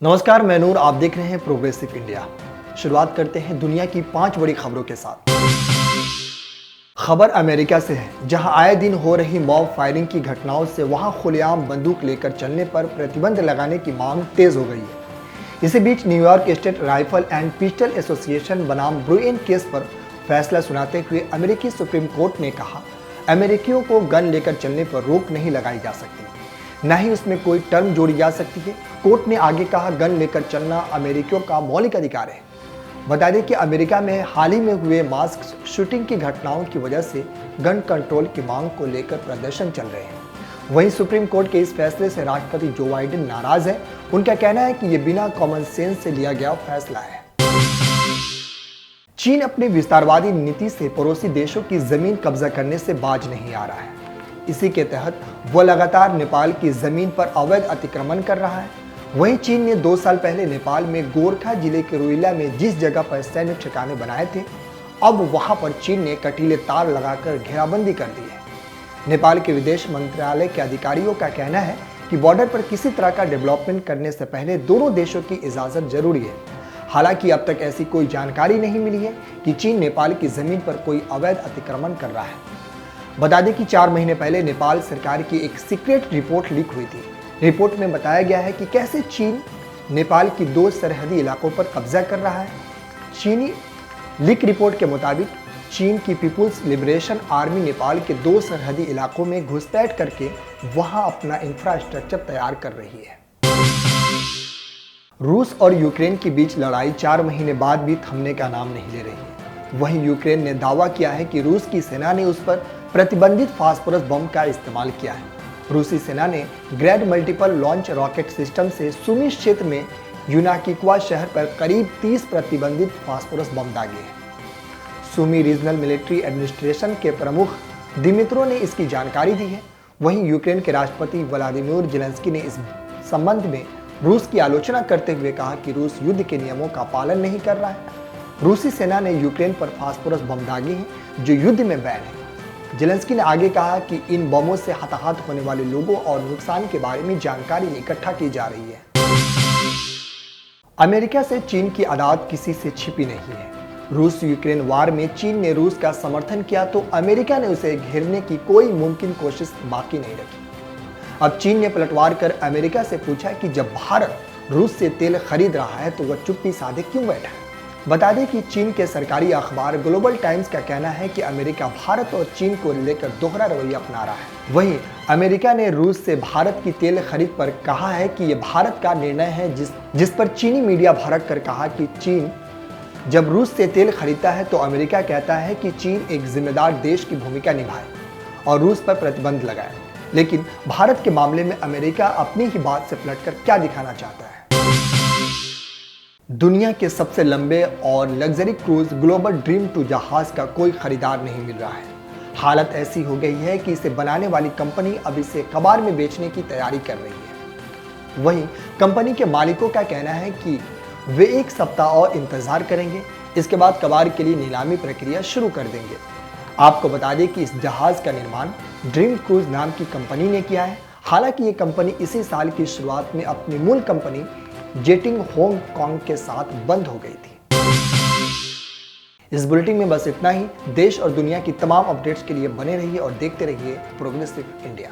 नमस्कार, मैं नूर। आप देख रहे हैं प्रोग्रेसिव इंडिया। शुरुआत करते हैं दुनिया की 5 बड़ी खबरों के साथ। खबर अमेरिका से है, जहां आए दिन हो रही मॉब फायरिंग की घटनाओं से वहां खुलेआम बंदूक लेकर चलने पर प्रतिबंध लगाने की मांग तेज हो गई है। इसी बीच New York State Rifle and Pistol Association बनाम ब्रुइन केस पर फैसला सुनाते हुए अमेरिकी सुप्रीम कोर्ट ने कहा, अमेरिकियों को गन लेकर चलने पर रोक नहीं लगाई जा सकती, न ही उसमें कोई टर्म जोड़ी जा सकती है। कोर्ट ने आगे कहा, गन लेकर चलना अमेरिकियों का मौलिक अधिकार है। बता दें कि अमेरिका में हाल ही में हुए मास शूटिंग की घटनाओं की वजह से गन कंट्रोल की मांग को लेकर प्रदर्शन चल रहे हैं। वहीं सुप्रीम कोर्ट के इस फैसले से राष्ट्रपति जो बाइडेन नाराज है। उनका कहना है कि यह बिना कॉमन सेंस से लिया गया फैसला है। चीन अपनी विस्तारवादी नीति से पड़ोसी देशों की जमीन कब्जा करने से बाज नहीं आ रहा है। इसी के तहत वह लगातार नेपाल की जमीन पर अवैध अतिक्रमण कर रहा है। वहीं चीन ने 2 साल पहले नेपाल में गोरखा जिले के रुइला में जिस जगह पर सैन्य ठिकाने बनाए थे, अब वहां पर चीन ने कटीले तार लगाकर घेराबंदी कर दी है। नेपाल के विदेश मंत्रालय के अधिकारियों का कहना है कि बॉर्डर पर किसी तरह का डेवलपमेंट करने से पहले दोनों देशों की इजाजत जरूरी है। हालांकि अब तक ऐसी कोई जानकारी नहीं मिली है कि चीन नेपाल की जमीन पर कोई अवैध अतिक्रमण कर रहा है। बता दें कि 4 महीने पहले नेपाल सरकार की एक सीक्रेट रिपोर्ट लीक हुई थी। रिपोर्ट में बताया गया है कि कैसे चीन नेपाल की 2 सरहदी इलाकों पर कब्जा कर रहा है। चीनी लीक रिपोर्ट के मुताबिक चीन की पीपुल्स लिबरेशन आर्मी नेपाल के 2 सरहदी इलाकों में घुसपैठ करके वहां अपना इंफ्रास्ट्रक्चर तैयार कर रही है। रूस और यूक्रेन के बीच लड़ाई 4 महीने बाद भी थमने का नाम नहीं ले रही है। वहीं यूक्रेन ने दावा किया है कि रूस की सेना ने उस पर प्रतिबंधित फास्फोरस बम का इस्तेमाल किया है। रूसी सेना ने ग्रैड मल्टीपल लॉन्च रॉकेट सिस्टम से सुमी क्षेत्र में यूनाकिक्वा शहर पर करीब 30 प्रतिबंधित फास्फोरस बम दागे हैं। सुमी रीजनल मिलिट्री एडमिनिस्ट्रेशन के प्रमुख दिमित्रो ने इसकी जानकारी दी है। वहीं यूक्रेन के राष्ट्रपति व्लादिमीर जेलेंस्की ने इस संबंध में रूस की आलोचना करते हुए कहा कि रूस युद्ध के नियमों का पालन नहीं कर रहा है। रूसी सेना ने यूक्रेन पर फास्फोरस बम दागे हैं, जो युद्ध में बैन है। जेलेंस्की ने आगे कहा कि इन बमों से हताहत होने वाले लोगों और नुकसान के बारे में जानकारी इकट्ठा की जा रही है। अमेरिका से चीन की अदावत किसी से छिपी नहीं है। रूस यूक्रेन वार में चीन ने रूस का समर्थन किया तो अमेरिका ने उसे घेरने की कोई मुमकिन कोशिश बाकी नहीं रखी। अब चीन ने पलटवार कर अमेरिका से पूछा कि जब भारत रूस से तेल खरीद रहा है तो वह चुप्पी साधे क्यों बैठा है। बता दें कि चीन के सरकारी अखबार ग्लोबल टाइम्स का कहना है कि अमेरिका भारत और चीन को लेकर दोहरा रवैया अपना रहा है। वहीं अमेरिका ने रूस से भारत की तेल खरीद पर कहा है कि यह भारत का निर्णय है, जिस पर चीनी मीडिया भड़क कर कहा कि चीन जब रूस से तेल खरीदता है तो अमेरिका कहता है कि चीन एक जिम्मेदार देश की भूमिका निभाए और रूस पर प्रतिबंध लगाए। लेकिन भारत के मामले में अमेरिका अपनी ही बात से पलटकर क्या दिखाना चाहता है। दुनिया के सबसे लंबे और लग्जरी क्रूज ग्लोबल ड्रीम 2 जहाज का कोई खरीदार नहीं मिल रहा है। हालत ऐसी हो गई है कि इसे बनाने वाली कंपनी अब इसे कबाड़ में बेचने की तैयारी कर रही है। वहीं कंपनी के मालिकों का कहना है कि वे 1 सप्ताह और इंतजार करेंगे, इसके बाद कबाड़ के लिए नीलामी प्रक्रिया शुरू कर देंगे। आपको बता दें कि इस जहाज का निर्माण ड्रीम क्रूज नाम की कंपनी ने किया है। हालांकि ये कंपनी इसी साल की शुरुआत में अपनी मूल कंपनी जेटिंग हांगकांग के साथ बंद हो गई थी। इस बुलेटिन में बस इतना ही। देश और दुनिया की तमाम अपडेट्स के लिए बने रहिए और देखते रहिए प्रोग्रेसिव इंडिया।